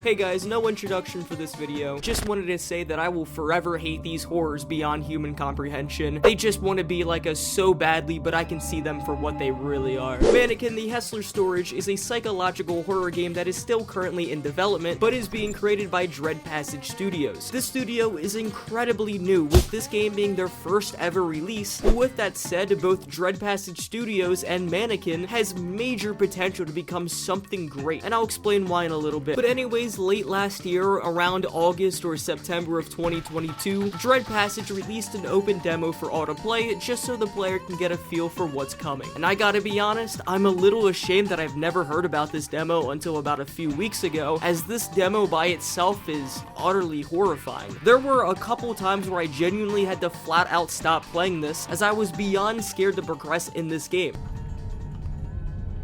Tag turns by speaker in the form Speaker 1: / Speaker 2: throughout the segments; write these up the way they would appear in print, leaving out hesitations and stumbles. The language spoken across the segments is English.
Speaker 1: Hey guys, no introduction for this video. Just wanted to say that I will forever hate these horrors beyond human comprehension. They just want to be like us so badly, but I can see them for what they really are. Mannekin, the Hessler Storage is a psychological horror game that is still currently in development, but is being created by Dread Passage Studios. This studio is incredibly new, with this game being their first ever release. But with that said, both Dread Passage Studios and Mannekin has major potential to become something great, and I'll explain why in a little bit. But anyways, late last year, around August or September of 2022, Dread Passage released an open demo for all to play, just so the player can get a feel for what's coming. And I gotta be honest, I'm a little ashamed that I've never heard about this demo until about a few weeks ago, as this demo by itself is utterly horrifying. There were a couple times where I genuinely had to flat out stop playing this, as I was beyond scared to progress in this game.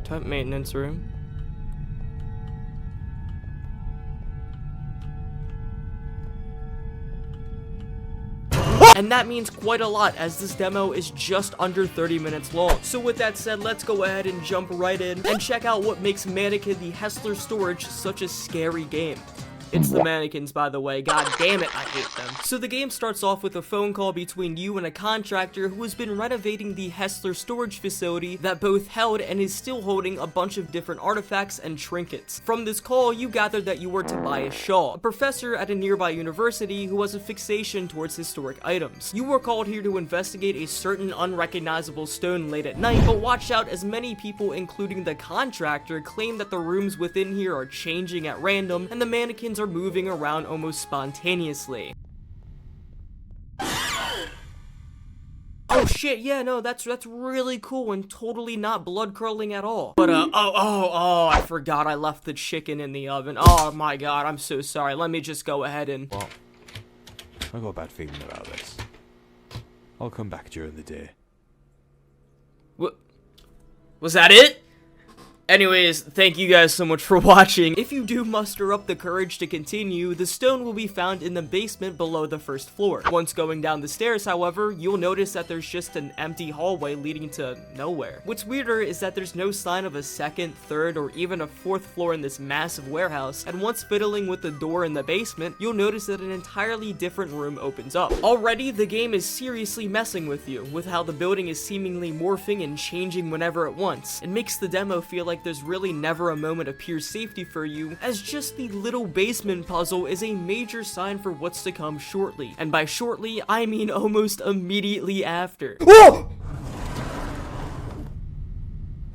Speaker 1: Temp maintenance room. And that means quite a lot, as this demo is just under 30 minutes long. So with that said, let's go ahead and jump right in and check out what makes Mannekin the Hessler Storage such a scary game. It's the mannequins, by the way. God damn it, I hate them. So the game starts off with a phone call between you and a contractor who has been renovating the Hessler Storage facility that both held and is still holding a bunch of different artifacts and trinkets. From this call, you gathered that you were to buy a shawl, a professor at a nearby university who has a fixation towards historic items. You were called here to investigate a certain unrecognizable stone late at night, but watch out, as many people, including the contractor, claim that the rooms within here are changing at random and the mannequins are moving around almost spontaneously. Oh shit, yeah, no, that's really cool and totally not blood curdling at all. But I forgot I left the chicken in the oven. Oh my god, I'm so sorry. Let me just go ahead and...
Speaker 2: Well, I got a bad feeling about this. I'll come back during the day.
Speaker 1: What? Was that it? Anyways, thank you guys so much for watching. If you do muster up the courage to continue, the stone will be found in the basement below the first floor. Once going down the stairs, however, you'll notice that there's just an empty hallway leading to nowhere. What's weirder is that there's no sign of a second, third, or even a fourth floor in this massive warehouse, and once fiddling with the door in the basement, you'll notice that an entirely different room opens up. Already, the game is seriously messing with you, with how the building is seemingly morphing and changing whenever it wants. It makes the demo feel like there's really never a moment of pure safety for you, as just the little basement puzzle is a major sign for what's to come shortly. And by shortly, I mean almost immediately after. Whoa!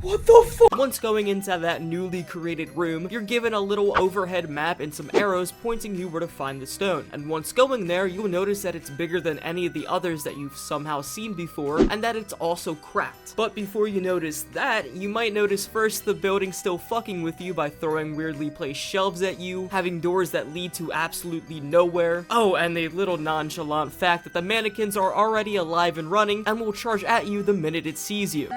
Speaker 1: What the fuck? Once going into that newly created room, you're given a little overhead map and some arrows pointing you where to find the stone. And once going there, you'll notice that it's bigger than any of the others that you've somehow seen before, and that it's also cracked. But before you notice that, you might notice first the building still fucking with you by throwing weirdly placed shelves at you, having doors that lead to absolutely nowhere. Oh, and the little nonchalant fact that the mannequins are already alive and running and will charge at you the minute it sees you.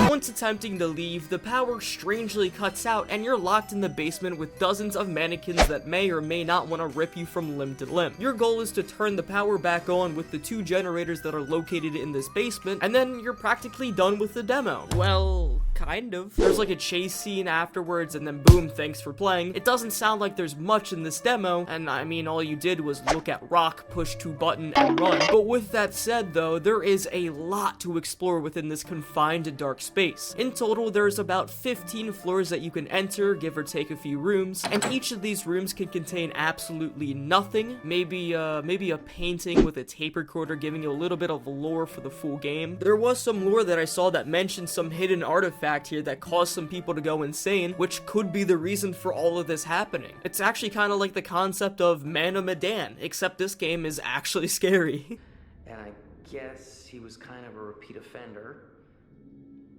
Speaker 1: Once attempting to leave, the power strangely cuts out and you're locked in the basement with dozens of mannequins that may or may not want to rip you from limb to limb. Your goal is to turn the power back on with the 2 generators that are located in this basement, and then you're practically done with the demo. Well, kind of. There's like a chase scene afterwards, and then boom, thanks for playing. It doesn't sound like there's much in this demo, and I mean, all you did was look at rock, push 2 button, and run. But with that said though, there is a lot to explore within this confined dark space. In total, there's about 15 floors that you can enter, give or take a few rooms, and each of these rooms can contain absolutely nothing. Maybe a painting with a tape recorder giving you a little bit of lore for the full game. There was some lore that I saw that mentioned some hidden artifact here that caused some people to go insane, which could be the reason for all of this happening. It's actually kind of like the concept of Man of Medan, except this game is actually scary.
Speaker 3: And I guess he was kind of a repeat offender.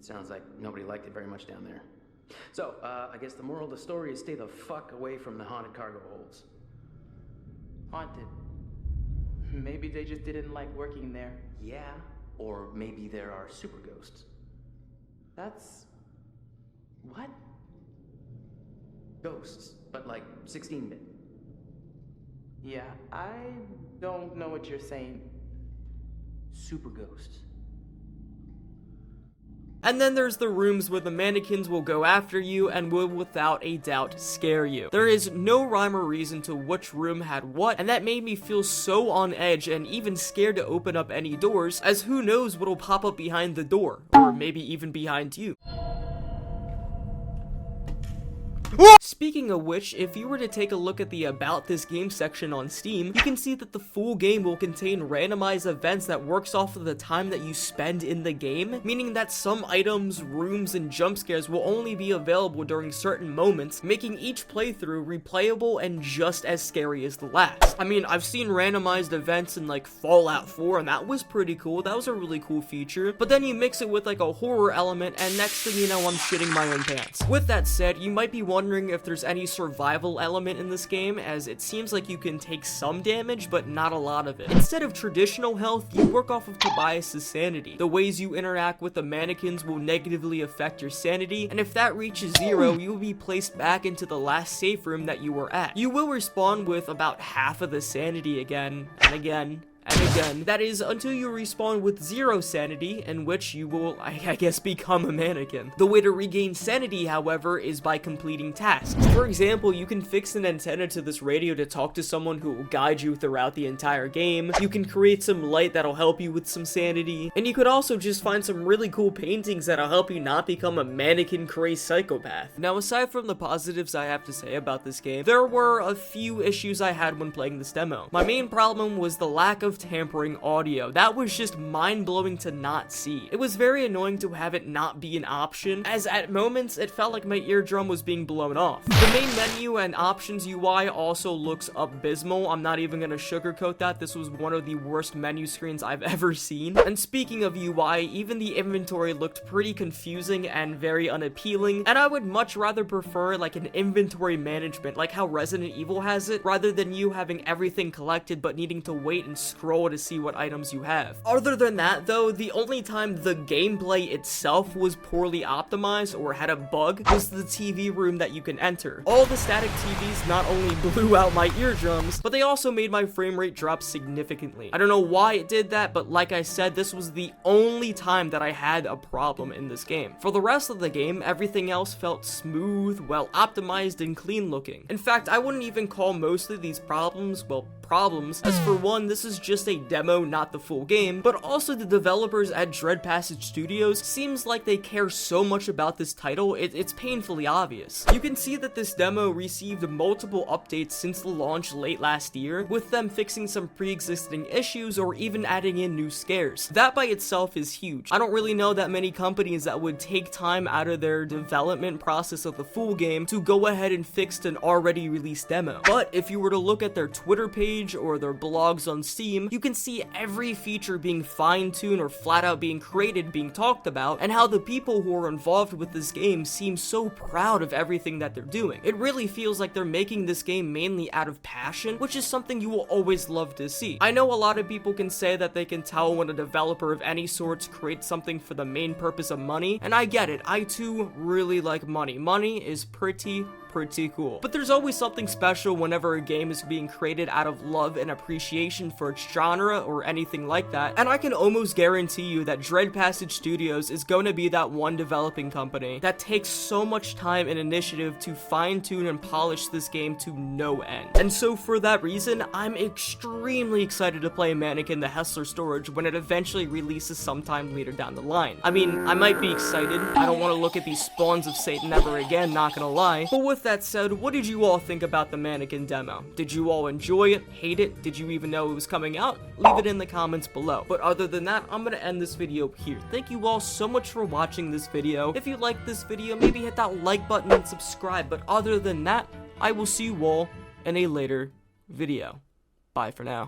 Speaker 3: Sounds like nobody liked it very much down there. So, I guess the moral of the story is stay the fuck away from the haunted cargo holds.
Speaker 4: Haunted. Maybe they just didn't like working there.
Speaker 3: Yeah, or maybe there are super ghosts.
Speaker 4: That's... what?
Speaker 3: Ghosts, but like 16-bit.
Speaker 4: Yeah, I don't know what you're saying.
Speaker 3: Super ghosts.
Speaker 1: And then there's the rooms where the mannequins will go after you and will without a doubt scare you. There is no rhyme or reason to which room had what, and that made me feel so on edge and even scared to open up any doors, as who knows what'll pop up behind the door, or maybe even behind you. Speaking of which, if you were to take a look at the About This Game section on Steam, you can see that the full game will contain randomized events that works off of the time that you spend in the game, meaning that some items, rooms, and jump scares will only be available during certain moments, making each playthrough replayable and just as scary as the last. I mean, I've seen randomized events in like Fallout 4, and that was pretty cool. That was a really cool feature, but then you mix it with like a horror element, and next thing you know, I'm shitting my own pants. With that said, you might be wondering if there's any survival element in this game, as it seems like you can take some damage, but not a lot of it. Instead of traditional health, you work off of Tobias's sanity. The ways you interact with the mannequins will negatively affect your sanity, and if that reaches 0, you will be placed back into the last safe room that you were at. You will respawn with about half of the sanity again, and again, and again. That is until you respawn with 0 sanity, in which you will, I guess, become a mannequin. The way to regain sanity, however, is by completing tasks. For example, you can fix an antenna to this radio to talk to someone who will guide you throughout the entire game. You can create some light that'll help you with some sanity, and you could also just find some really cool paintings that'll help you not become a mannequin-crazed psychopath. Now, aside from the positives I have to say about this game, there were a few issues I had when playing this demo. My main problem was the lack of tampering audio. That was just mind-blowing to not see. It was very annoying to have it not be an option, as at moments it felt like my eardrum was being blown off. The main menu and options UI also looks abysmal. I'm not even gonna sugarcoat that. This was one of the worst menu screens I've ever seen. And speaking of UI, even the inventory looked pretty confusing and very unappealing, and I would much rather prefer like an inventory management, like how Resident Evil has it, rather than you having everything collected but needing to wait and scroll to see what items you have. Other than that though, the only time the gameplay itself was poorly optimized or had a bug was the TV room that you can enter. All the static TVs not only blew out my eardrums, but they also made my frame rate drop significantly. I don't know why it did that, but like I said, this was the only time that I had a problem in this game. For the rest of the game, everything else felt smooth, well optimized, and clean looking. In fact, I wouldn't even call most of these problems, well, problems, as for one, this is just a demo, not the full game, but also the developers at Dread Passage Studios seems like they care so much about this title, it's painfully obvious. You can see that this demo received multiple updates since the launch late last year, with them fixing some pre-existing issues or even adding in new scares. That by itself is huge. I don't really know that many companies that would take time out of their development process of the full game to go ahead and fix an already released demo. But if you were to look at their Twitter page or their blogs on Steam, you can see every feature being fine-tuned or flat out being created, being talked about, and how the people who are involved with this game seem so proud of everything that they're doing. It really feels like they're making this game mainly out of passion, which is something you will always love to see. I know a lot of people can say that they can tell when a developer of any sorts creates something for the main purpose of money, and I get it. I too really like money. Money is pretty cool. But there's always something special whenever a game is being created out of love and appreciation for its genre or anything like that, and I can almost guarantee you that Dread Passage Studios is going to be that one developing company that takes so much time and initiative to fine-tune and polish this game to no end. And so for that reason, I'm extremely excited to play Mannequin the Hessler Storage when it eventually releases sometime later down the line. I mean, I might be excited. I don't want to look at these spawns of Satan ever again, not gonna lie. But with that said, what did you all think about the Mannequin demo? Did you all enjoy it? Hate it? Did you even know it was coming out? Leave it in the comments below. But other than that, I'm gonna end this video here. Thank you all so much for watching this video. If you liked this video, maybe hit that like button and subscribe. But other than that, I will see you all in a later video. Bye for now.